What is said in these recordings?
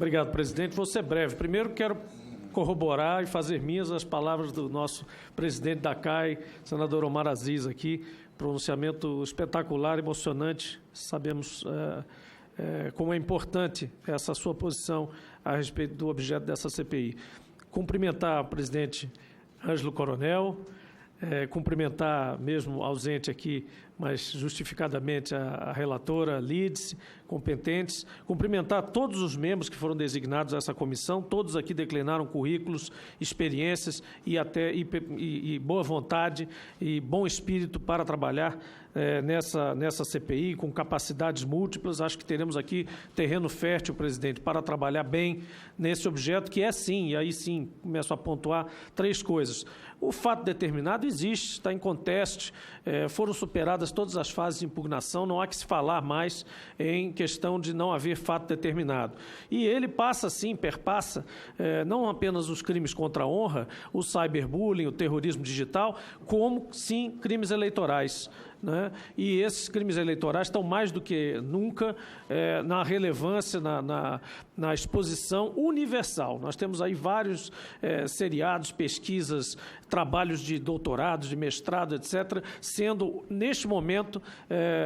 Obrigado, presidente. Vou ser breve. Primeiro, quero corroborar e fazer minhas as palavras do nosso presidente da CAI, senador Omar Aziz, aqui. Pronunciamento espetacular, emocionante. Sabemos como é importante essa sua posição a respeito do objeto dessa CPI. Cumprimentar o presidente Ângelo Coronel, cumprimentar, mesmo ausente aqui, mas justificadamente a relatora Lídice, competentes, cumprimentar todos os membros que foram designados a essa comissão, todos aqui declinaram currículos, experiências e boa vontade e bom espírito para trabalhar nessa CPI, com capacidades múltiplas. Acho que teremos aqui terreno fértil, presidente, para trabalhar bem nesse objeto, que é sim, e aí sim começo a pontuar 3 coisas. O fato determinado existe, está em conteste, foram superadas todas as fases de impugnação, não há que se falar mais em questão de não haver fato determinado. E ele passa, sim, perpassa, não apenas os crimes contra a honra, o cyberbullying, o terrorismo digital, como, sim, crimes eleitorais. Né? E esses crimes eleitorais estão mais do que nunca na relevância, na exposição universal. Nós temos aí vários seriados, pesquisas, trabalhos de doutorado, de mestrado, etc., sendo, neste momento,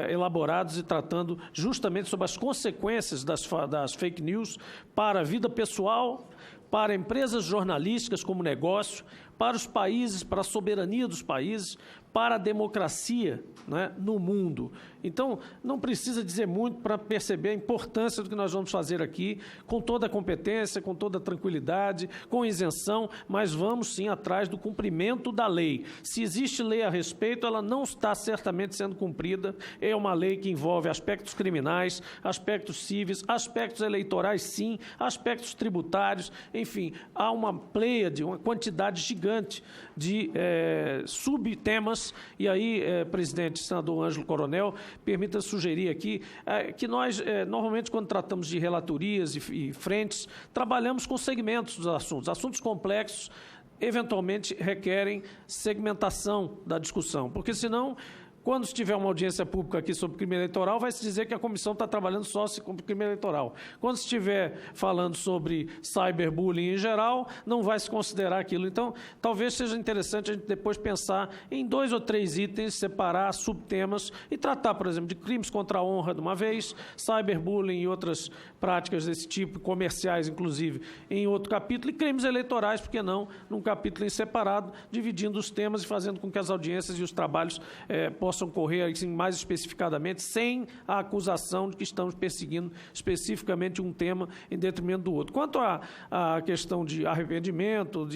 elaborados e tratando justamente sobre as consequências das fake news para a vida pessoal, para empresas jornalísticas como negócio, para os países, para a soberania dos países, para a democracia, né, no mundo. Então, não precisa dizer muito para perceber a importância do que nós vamos fazer aqui, com toda a competência, com toda a tranquilidade, com isenção, mas vamos sim atrás do cumprimento da lei. Se existe lei a respeito, ela não está certamente sendo cumprida. É uma lei que envolve aspectos criminais, aspectos cíveis, aspectos eleitorais, sim, aspectos tributários, enfim, há uma pleiade, uma quantidade gigante de subtemas. E aí, presidente, senador Ângelo Coronel, permita sugerir aqui que nós, normalmente, quando tratamos de relatorias e frentes, trabalhamos com segmentos dos assuntos. Assuntos complexos, eventualmente, requerem segmentação da discussão, porque, senão, quando se tiver uma audiência pública aqui sobre crime eleitoral, vai se dizer que a comissão está trabalhando só sobre crime eleitoral. Quando se estiver falando sobre cyberbullying em geral, não vai se considerar aquilo. Então, talvez seja interessante a gente depois pensar em 2 ou 3 itens, separar subtemas e tratar, por exemplo, de crimes contra a honra de uma vez, cyberbullying e outras práticas desse tipo, comerciais, inclusive, em outro capítulo, e crimes eleitorais, por que não, num capítulo em separado, dividindo os temas e fazendo com que as audiências e os trabalhos possam correr assim, mais especificadamente, sem a acusação de que estamos perseguindo especificamente um tema em detrimento do outro. Quanto à questão de arrependimento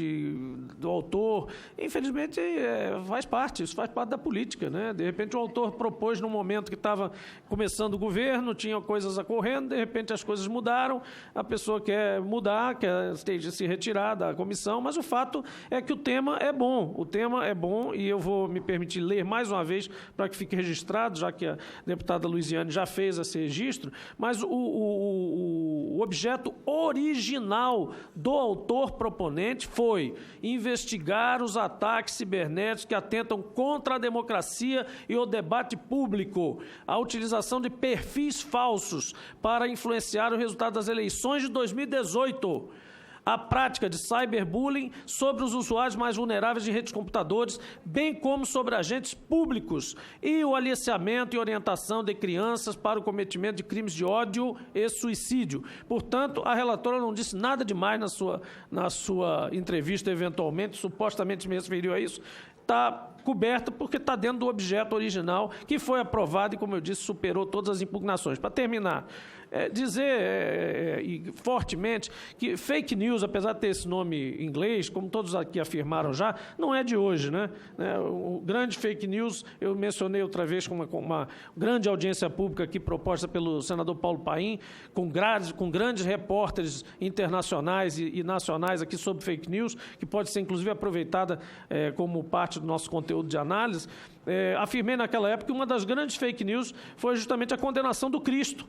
do autor, infelizmente isso faz parte da política, né? De repente o autor propôs num momento que estava começando o governo, tinha coisas ocorrendo, de repente as coisas mudaram, a pessoa quer mudar, quer se retirar da comissão, mas o fato é que o tema é bom e eu vou me permitir ler mais uma vez para que fique registrado, já que a deputada Luiziane já fez esse registro, mas o objeto original do autor proponente foi investigar os ataques cibernéticos que atentam contra a democracia e o debate público, a utilização de perfis falsos para influenciar o resultado das eleições de 2018, a prática de cyberbullying sobre os usuários mais vulneráveis de redes de computadores, bem como sobre agentes públicos e o aliciamento e orientação de crianças para o cometimento de crimes de ódio e suicídio. Portanto, a relatora não disse nada demais na sua entrevista, eventualmente, supostamente me referiu a isso, está coberta porque está dentro do objeto original que foi aprovado e, como eu disse, superou todas as impugnações. Para terminar, dizer fortemente que fake news, apesar de ter esse nome em inglês, como todos aqui afirmaram já, não é de hoje, né? O grande fake news, eu mencionei outra vez com uma grande audiência pública aqui proposta pelo senador Paulo Paim, com grandes repórteres internacionais e nacionais aqui sobre fake news, que pode ser inclusive aproveitada como parte do nosso conteúdo de análise. Afirmei naquela época que uma das grandes fake news foi justamente a condenação do Cristo.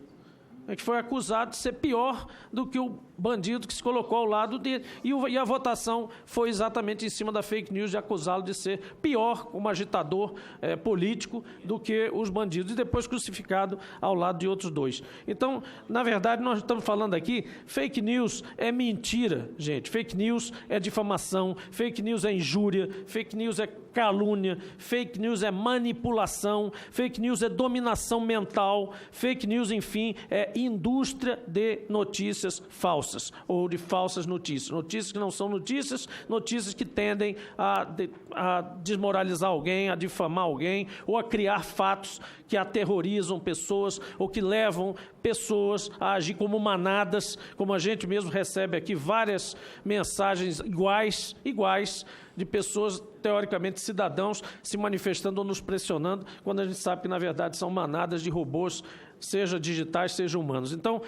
é que foi acusado de ser pior do que o bandido que se colocou ao lado dele. E a votação foi exatamente em cima da fake news de acusá-lo de ser pior como agitador político do que os bandidos, e depois crucificado ao lado de outros dois. Então, na verdade, nós estamos falando aqui, fake news é mentira, gente. Fake news é difamação, fake news é injúria, fake news é calúnia, fake news é manipulação, fake news é dominação mental, fake news, enfim, é indústria de notícias falsas ou de falsas notícias. Notícias que não são notícias, notícias que tendem a desmoralizar alguém, a difamar alguém ou a criar fatos que aterrorizam pessoas ou que levam pessoas a agir como manadas, como a gente mesmo recebe aqui várias mensagens iguais de pessoas, teoricamente, cidadãos, se manifestando ou nos pressionando, quando a gente sabe que, na verdade, são manadas de robôs, seja digitais, seja humanos. Então,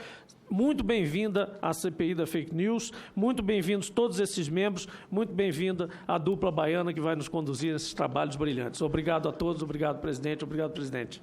muito bem-vinda à CPI da Fake News, muito bem-vindos todos esses membros, muito bem-vinda a dupla baiana que vai nos conduzir nesses trabalhos brilhantes. Obrigado a todos, obrigado, presidente, obrigado, presidente.